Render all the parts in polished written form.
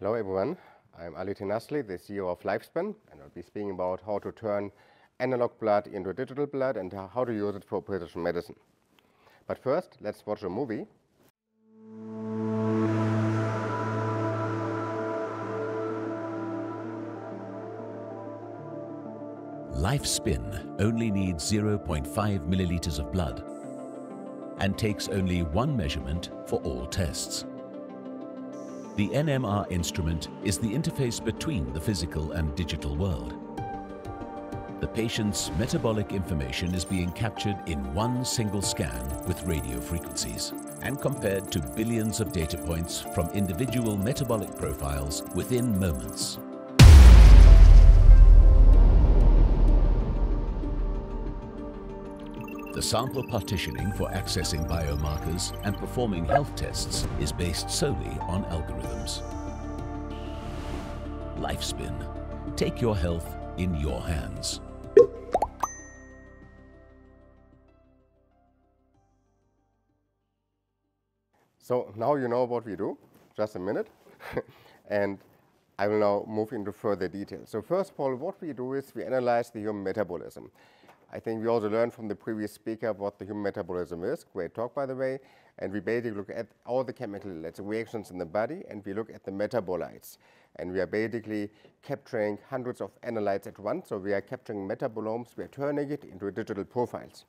Hello everyone, I'm Tinazli, the CEO of Lifespin, and I'll be speaking about how to turn analog blood into digital blood and how to use it for precision medicine. But first, let's watch a movie. Lifespin only needs 0.5 milliliters of blood and takes only one measurement for all tests. The NMR instrument is the interface between the physical and digital world. The patient's metabolic information is being captured in one single scan with radio frequencies and compared to billions of data points from individual metabolic profiles within moments. The sample partitioning for accessing biomarkers and performing health tests is based solely on algorithms. Lifespin. Take your health in your hands. So now you know what we do, just a minute, and I will now move into further details. So first of all, what we do is we analyze the human metabolism. I think we also learned from the previous speaker what the human metabolism is. Great talk, by the way. And we basically look at all the chemical reactions in the body, and we look at the metabolites. And we are basically capturing hundreds of analytes at once. So we are capturing metabolomes. We are turning it into digital profiles.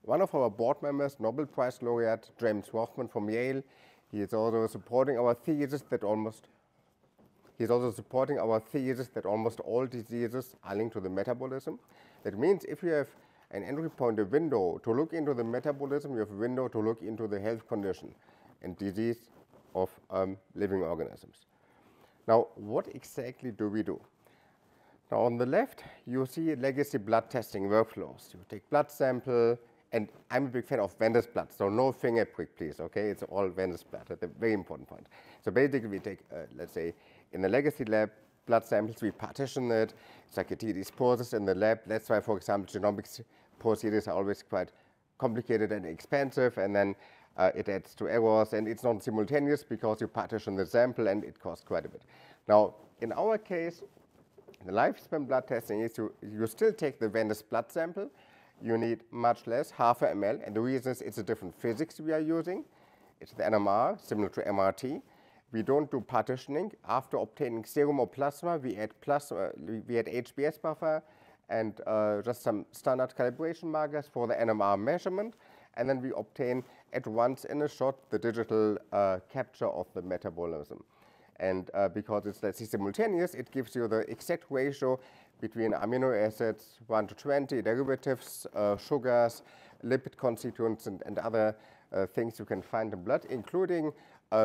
One of our board members, Nobel Prize Laureate James Rothman from Yale, he is also supporting our thesis that almost all diseases are linked to the metabolism. That means if you have an entry point, a window to look into the metabolism, you have a window to look into the health condition and disease of living organisms. Now, what exactly do we do? Now, on the left, you see legacy blood testing workflows. You take blood sample, and I'm a big fan of venous blood, so no finger prick, please, okay? It's all venous blood. That's a very important point. So basically, we take, let's say, in the legacy lab, blood samples, we partition it. It's like a tedious process in the lab. That's why, for example, genomics procedures are always quite complicated and expensive, and then it adds to errors, and it's not simultaneous because you partition the sample, and it costs quite a bit. Now, in our case, the Lifespin blood testing is you still take the venous blood sample. You need much less, half a ml, and the reason is it's a different physics we are using. It's the NMR, similar to MRT. We don't do partitioning. After obtaining serum or plasma, we add HBS buffer and just some standard calibration markers for the NMR measurement, and then we obtain at once in a shot the digital capture of the metabolism. And because it's, let's say, simultaneous, it gives you the exact ratio between amino acids, 1 to 20, derivatives, sugars, lipid constituents, and other things you can find in blood, including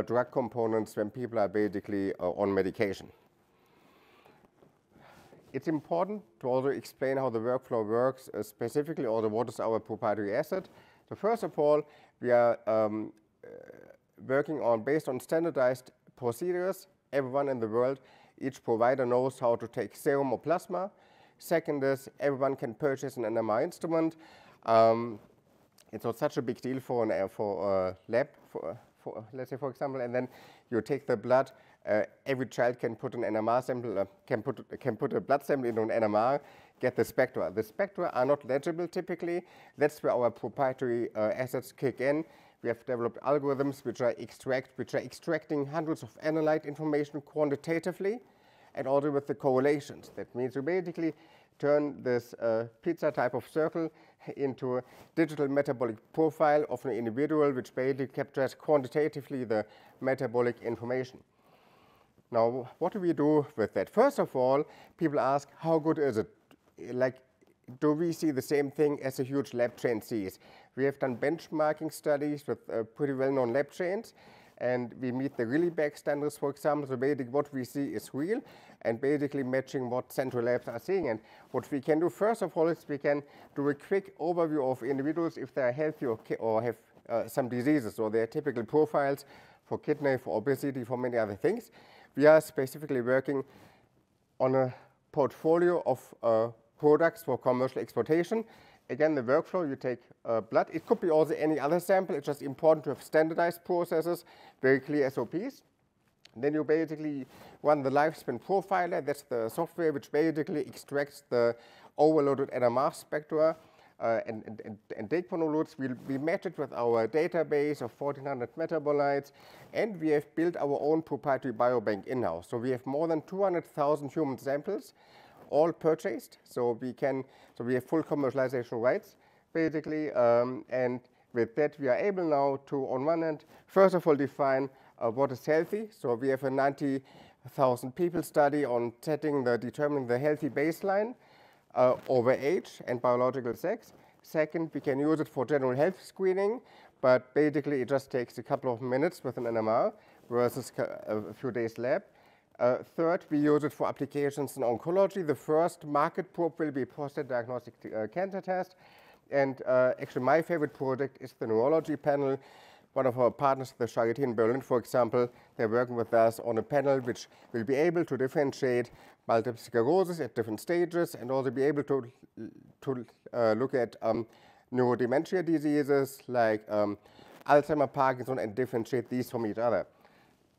drug components when people are basically on medication. It's important to also explain how the workflow works, specifically also what is our proprietary asset. So first of all, we are working based on standardized procedures. Everyone in the world, each provider knows how to take serum or plasma. Second is everyone can purchase an NMR instrument. It's not such a big deal for a lab, let's say, for example, and then you take the blood. Every child can put an NMR sample, can put a blood sample into an NMR, get the spectra. The spectra are not legible typically. That's where our proprietary assets kick in. We have developed algorithms which are extracting hundreds of analyte information quantitatively, and also with the correlations. That means you basically turn this pizza type of circle into a digital metabolic profile of an individual, which basically captures quantitatively the metabolic information. Now, what do we do with that? First of all, people ask, how good is it? Like, do we see the same thing as a huge lab chain sees? We have done benchmarking studies with pretty well-known lab chains, and we meet the really big standards, for example. So basically what we see is real, and basically matching what central labs are seeing. And what we can do, first of all, is we can do a quick overview of individuals if they are healthy or have some diseases, or their typical profiles for kidney, for obesity, for many other things. We are specifically working on a portfolio of products for commercial exploitation. Again, the workflow, you take blood. It could be also any other sample. It's just important to have standardized processes, very clear SOPs. Then you basically run the Lifespin profiler. That's the software which basically extracts the overloaded NMR spectra and take convolutes. We match it with our database of 1,400 metabolites, and we have built our own proprietary biobank in-house. So we have more than 200,000 human samples, all purchased. So we have full commercialization rights, basically, and with that we are able now to, on one hand, first of all define what is healthy. So we have a 90,000 people study on determining the healthy baseline over age and biological sex. Second, we can use it for general health screening, but basically it just takes a couple of minutes with an NMR versus a few days lab. Third, we use it for applications in oncology. The first market probe will be prostate diagnostic cancer test. And actually my favorite project is the neurology panel. One of our partners, the Charité in Berlin, for example, they're working with us on a panel which will be able to differentiate multiple sclerosis at different stages and also be able to look at neurodementia diseases like Alzheimer, Parkinson, and differentiate these from each other.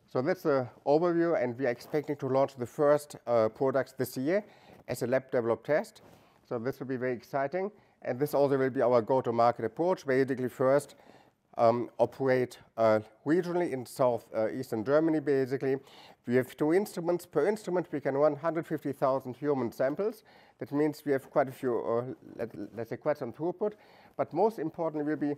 So that's the overview, and we are expecting to launch the first products this year as a lab-developed test. So this will be very exciting, and this also will be our go-to-market approach. Basically, first operate regionally in southeastern Germany. Basically, we have 2 instruments. Per instrument, we can run 150,000 human samples. That means we have quite a few, let's say, quite some throughput. But most importantly, will be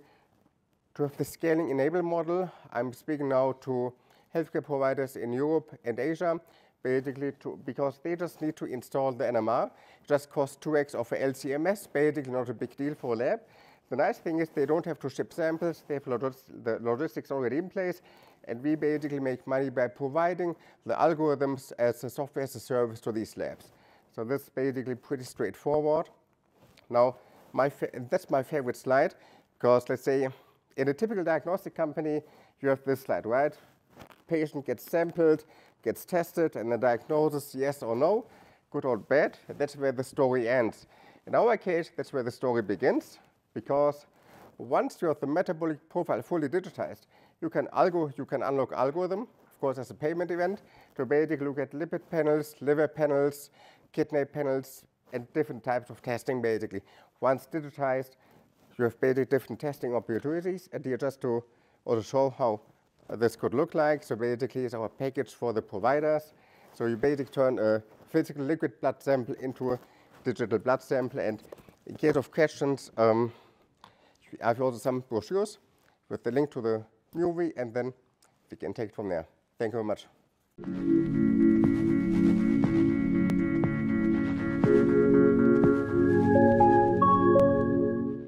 to have the scaling enable model. I'm speaking now to healthcare providers in Europe and Asia, basically because they just need to install the NMR. It just costs 2x of a LCMS, basically not a big deal for a lab. The nice thing is they don't have to ship samples. They have the logistics already in place, and we basically make money by providing the algorithms as a software as a service to these labs. So that's basically pretty straightforward. Now, that's my favorite slide, because let's say in a typical diagnostic company, you have this slide, right? Patient gets sampled, gets tested, and the diagnosis, yes or no, good or bad. That's where the story ends. In our case, that's where the story begins, because once you have the metabolic profile fully digitized, you can unlock algorithm, of course, as a payment event, to basically look at lipid panels, liver panels, kidney panels, and different types of testing, basically. Once digitized, you have basically different testing opportunities, and here just to also show how this could look like. So basically, it's our package for the providers. So you basically turn a physical liquid blood sample into a digital blood sample, and in case of questions, I have also some brochures with the link to the movie, and then we can take it from there. Thank you very much.